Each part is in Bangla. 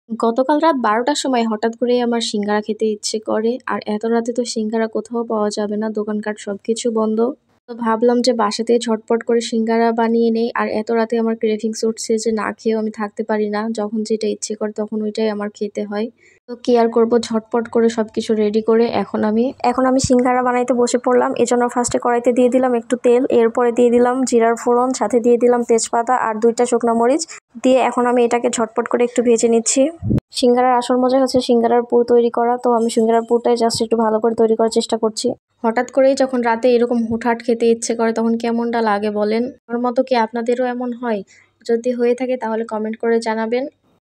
গতকাল রাত ১২টার সময় হঠাৎ করেই আমার সিঙ্গারা খেতে ইচ্ছে করে। আর এত রাতে তো সিঙ্গারা কোথাও পাওয়া যাবে না, দোকানপাট সবকিছু বন্ধ। তো ভাবলাম যে বাসাতেই ঝটপট করে সিঙ্গারা বানিয়ে নেই। আর এত রাতে আমার ক্রেভিংস উঠছে যে না খেয়েও আমি থাকতে পারি না। যখন যেটা ইচ্ছে করে তখন ওইটাই আমার খেতে হয়। তো কি আর করব, ঝটপট করে সবকিছু রেডি করে এখন আমি সিঙ্গারা বানাইতে বসে পড়লাম। এজন্য ফার্স্টে কড়াইতে দিয়ে দিলাম একটু তেল, এরপরে দিয়ে দিলাম জিরার ফোড়ন, সাথে দিয়ে দিলাম তেজপাতা আর 2টা শুকনো মরিচ দিয়ে এখন আমি এটাকে ঝটপট করে একটু ভেজে নিচ্ছি। সিঙ্গারার আসল মজা হচ্ছে সিঙ্গারার পুর তৈরি করা। তো আমি সিঙ্গারার পুরটাই জাস্ট একটু ভালো করে তৈরি করার চেষ্টা করছি। হঠাৎ করেই যখন রাতে এরকম হুটহাট খেতে ইচ্ছে করে তখন কেমনটা লাগে বলেন? আমার মতো কি আপনাদেরও এমন হয়? যদি হয়ে থাকে তাহলে কমেন্ট করে জানাবেন।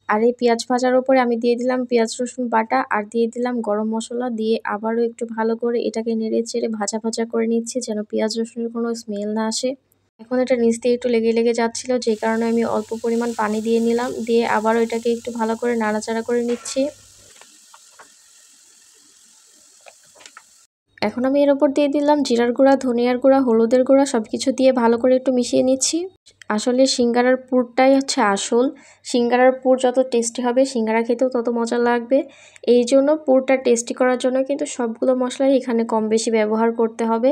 আর এই পেঁয়াজ ভাজার উপরে আমি দিয়ে দিলাম পেঁয়াজ রসুন বাটা আর দিয়ে দিলাম গরম মশলা দিয়ে আবারও একটু ভালো করে এটাকে নেড়ে চেড়ে ভাজা ভাজা করে নিচ্ছি যেন পেঁয়াজ রসুনের কোনো স্মেল না আসে। এখন এটা নিচ দিয়ে একটু লেগে লেগে যাচ্ছিল, যে কারণে আমি অল্প পরিমাণ পানি দিয়ে নিলাম, দিয়ে আবারও এটাকে একটু ভালো করে নাড়াচাড়া করে নিচ্ছি। এখন আমি এর উপর দিয়ে দিলাম জিরার গুঁড়া, ধনিয়ার গুঁড়া, হলুদের গুঁড়া সবকিছু দিয়ে ভালো করে একটু মিশিয়ে নিচ্ছি। আসলে সিঙ্গারার পুরটাই হচ্ছে আসল। সিঙ্গারার পুর যত টেস্টি হবে সিঙ্গারা খেতেও তত মজা লাগবে। এই জন্য পুরটা টেস্টি করার জন্য কিন্তু সবগুলো মশলাই এখানে কম বেশি ব্যবহার করতে হবে।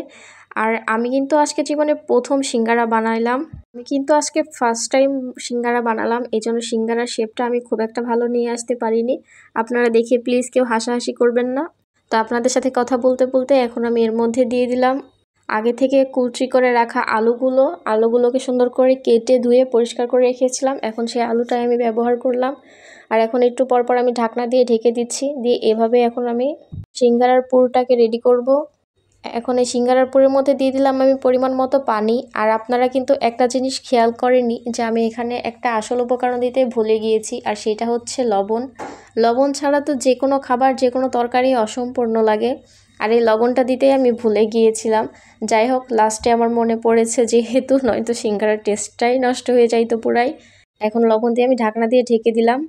আর আমি কিন্তু আজকে জীবনে প্রথম সিঙ্গারা বানাইলাম। আমি কিন্তু আজকে ফার্স্ট টাইম সিঙ্গারা বানালাম, এই জন্য সিঙ্গারার শেপটা আমি খুব একটা ভালো নিয়ে আসতে পারিনি। আপনারা দেখে প্লিজ কেউ হাসাহাসি করবেন না। তো আপনাদের সাথে কথা বলতে বলতে এখন আমি এর মধ্যে দিয়ে দিলাম আগে থেকে কুচি করে রাখা আলুগুলোকে সুন্দর করে কেটে ধুয়ে পরিষ্কার করে রেখেছিলাম। এখন সেই আলুটাই আমি ব্যবহার করলাম। আর এখন একটু পর পর আমি ঢাকনা দিয়ে ঢেকে দিচ্ছি, দিয়ে এভাবে এখন আমি সিঙ্গারার পুরটাকে রেডি করব। এখন এই সিঙ্গারার পুরের মধ্যে দিয়ে দিলাম আমি পরিমাণ মতো পানি। আর আপনারা কিন্তু একটা জিনিস খেয়াল করেননি যে আমি এখানে একটা আসল উপকরণ দিতে ভুলে গিয়েছি, আর সেটা হচ্ছে লবণ। লবণ ছাড়া তো যে কোনো খাবার যে কোনো তরকারি অসম্পূর্ণ লাগে, আর এই লবণটা দিতেই আমি ভুলে গিয়েছিলাম। যাই হোক, লাস্টে আমার মনে পড়েছে যেহেতু, নয়তো সিঙ্গারার টেস্টটাই নষ্ট হয়ে যাইতো পুরাই। এখন লবণ দিয়ে আমি ঢাকনা দিয়ে ঢেকে দিলাম।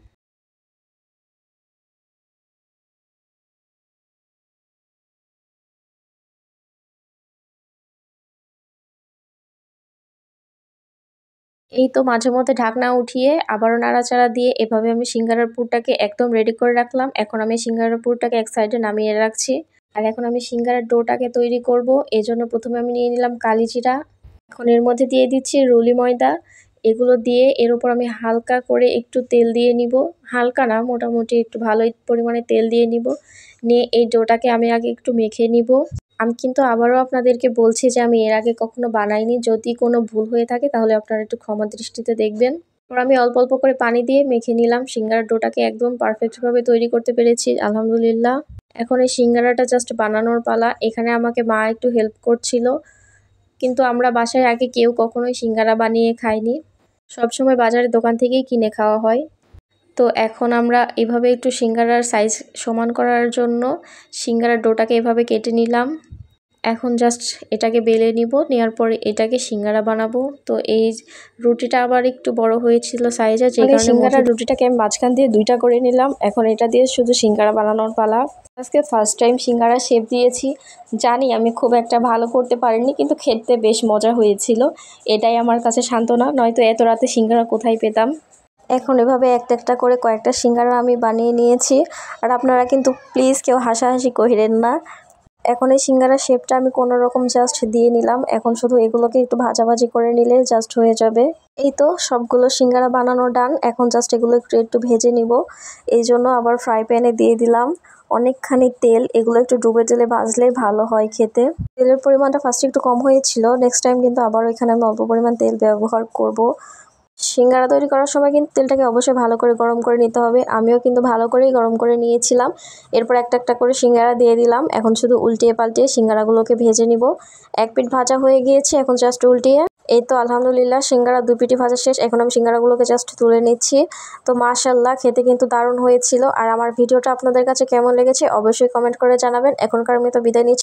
এই তো মাঝে মধ্যে ঢাকনা উঠিয়ে আবারও নাড়াচাড়া দিয়ে এভাবে আমি সিঙ্গারার পুরটাকে একদম রেডি করে রাখলাম। এখন আমি সিঙ্গারার পুরটাকে এক সাইডে নামিয়ে রাখছি। আর এখন আমি সিঙ্গারার ডোটাকে তৈরি করব। এজন্য প্রথমে আমি নিয়ে নিলাম কালিজিরা। এখন এর মধ্যে দিয়ে দিচ্ছি রুলি ময়দা। এগুলো দিয়ে এর উপর আমি হালকা করে একটু তেল দিয়ে নিব। হালকা না, মোটামুটি একটু ভালোই পরিমাণে তেল দিয়ে নিব। নিয়ে এই ডোটাকে আমি আগে একটু মেখে নিব। আমি কিন্তু আবারও আপনাদেরকে বলছি যে আমি এর আগে কখনো বানাইনি। যদি কোনো ভুল হয়ে থাকে তাহলে আপনারা একটু ক্ষমা দৃষ্টিতে দেখবেন। এরপর আমি অল্প অল্প করে পানি দিয়ে মেখে নিলাম। সিঙ্গারার ডোটাকে একদম পারফেক্টভাবে তৈরি করতে পেরেছি আলহামদুলিল্লাহ। এখন এই সিঙ্গারাটা জাস্ট বানানোর পালা। এখানে আমাকে মা একটু হেল্প করছিল, কিন্তু আমরা বাসায় আগে কেউ কখনোই সিঙ্গারা বানিয়ে খাইনি। সবসময় বাজারের দোকান থেকেই কিনে খাওয়া হয়। তো এখন আমরা এভাবে একটু সিঙ্গারার সাইজ সমান করার জন্য সিঙ্গারার ডোটাকে এভাবে কেটে নিলাম। এখন জাস্ট এটাকে বেলে নিব, নেওয়ার পরে এটাকে সিঙ্গারা বানাবো। তো এই রুটিটা আবার একটু বড় হয়েছিল সাইজে, যে কারণে সিঙ্গারার রুটিটাকে আমি মাঝখান দিয়ে 2টা করে নিলাম। এখন এটা দিয়ে শুধু সিঙ্গারা বানানোর পালা। আজকে ফার্স্ট টাইম সিঙ্গারা শেপ দিয়েছি। জানি আমি খুব একটা ভালো করতে পারিনি, কিন্তু খেতে বেশ মজা হয়েছিল। এটাই আমার কাছে সান্ত্বনা, নয়তো এত রাতে সিঙ্গারা কোথায় পেতাম। এখন এভাবে একটা একটা করে কয়েকটা সিঙ্গারা আমি বানিয়ে নিয়েছি। আর আপনারা কিন্তু প্লিজ কেউ হাসাহাসি করিলেন না। এখন এই সিঙ্গারার শেপটা আমি কোনো রকম জাস্ট দিয়ে নিলাম। এখন শুধু এগুলোকে একটু ভাজাভাজি করে নিলে জাস্ট হয়ে যাবে। এই তো সবগুলো সিঙ্গারা বানানো ডান। এখন জাস্ট এগুলো একটু একটু ভেজে নিব। এই জন্য আবার ফ্রাই প্যানে দিয়ে দিলাম অনেকখানি তেল। এগুলো একটু ডুবে তেলে ভাজলেই ভালো হয় খেতে। তেলের পরিমাণটা ফার্স্টে একটু কম হয়েছিল, নেক্সট টাইম কিন্তু আবার এখানে আমি অল্প পরিমাণ তেল ব্যবহার করব। সিঙ্গারা তৈরি করার সময় কিন্তু তেলটাকে অবশ্যই ভালো করে গরম করে নিতে হবে। আমিও কিন্তু ভালো করেই গরম করে নিয়েছিলাম। এরপর একটা একটা করে সিঙ্গারা দিয়ে দিলাম। এখন শুধু উল্টিয়ে পাল্টিয়ে সিঙ্গারাগুলোকে ভেজে নিব। এক পিঠ ভাজা হয়ে গিয়েছে, এখন জাস্ট উল্টিয়ে। এই তো আলহামদুলিল্লাহ সিঙ্গারা 2 পিঠই ভাজা শেষ। এখন আমি সিঙ্গারাগুলোকে জাস্ট তুলে নিচ্ছি। তো মাশাআল্লাহ খেতে কিন্তু দারুণ হয়েছিল। আর আমার ভিডিওটা আপনাদের কাছে কেমন লেগেছে অবশ্যই কমেন্ট করে জানাবেন। এখনকার মতো বিদায় নিচ্ছি।